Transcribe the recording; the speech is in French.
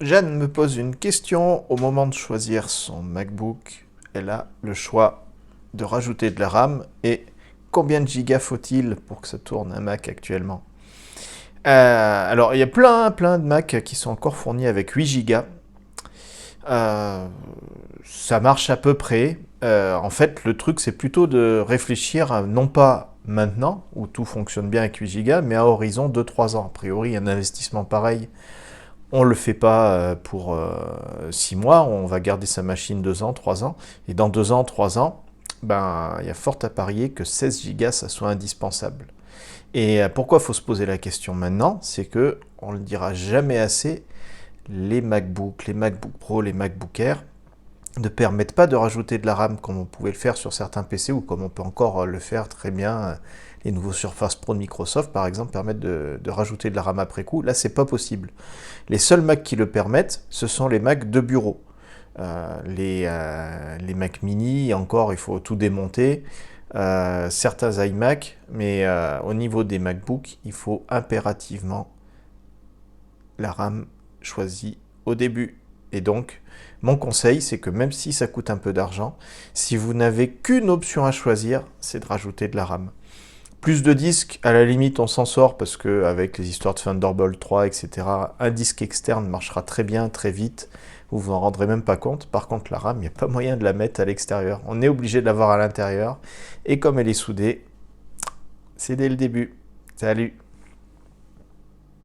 Jeanne me pose une question. Au moment de choisir son MacBook, elle a le choix de rajouter de la RAM et combien de gigas faut-il pour que ça tourne un Mac actuellement? Alors, il y a plein de Mac qui sont encore fournis avec 8 gigas. Euh, Ça marche à peu près. En fait, le truc, c'est plutôt de réfléchir à, non pas maintenant, où tout fonctionne bien avec 8 gigas, mais à horizon 2-3 ans. A priori, un investissement pareil, on ne le fait pas pour 6 mois, on va garder sa machine 2 ans, 3 ans, et dans 2 ans, 3 ans, ben, il y a fort à parier que 16 gigas, ça soit indispensable. Et pourquoi il faut se poser la question maintenant? C'est que, on ne le dira jamais assez, les MacBook, les MacBook Pro, les MacBook Air ne permettent pas de rajouter de la RAM comme on pouvait le faire sur certains PC ou comme on peut encore le faire très bien. Les nouveaux Surface Pro de Microsoft, par exemple, permettent de rajouter de la RAM après coup. Là, c'est pas possible. Les seuls Mac qui le permettent, ce sont les Mac de bureau. Les Mac mini, encore, il faut tout démonter. Certains iMac, mais au niveau des MacBook, il faut impérativement la RAM choisie au début. Et donc, mon conseil, c'est que même si ça coûte un peu d'argent, si vous n'avez qu'une option à choisir, c'est de rajouter de la RAM. Plus de disques, à la limite, on s'en sort parce que avec les histoires de Thunderbolt 3, etc., un disque externe marchera très bien, très vite. Vous vous en rendrez même pas compte. Par contre, la RAM, il n'y a pas moyen de la mettre à l'extérieur. On est obligé de l'avoir à l'intérieur. Et comme elle est soudée, c'est dès le début. Salut!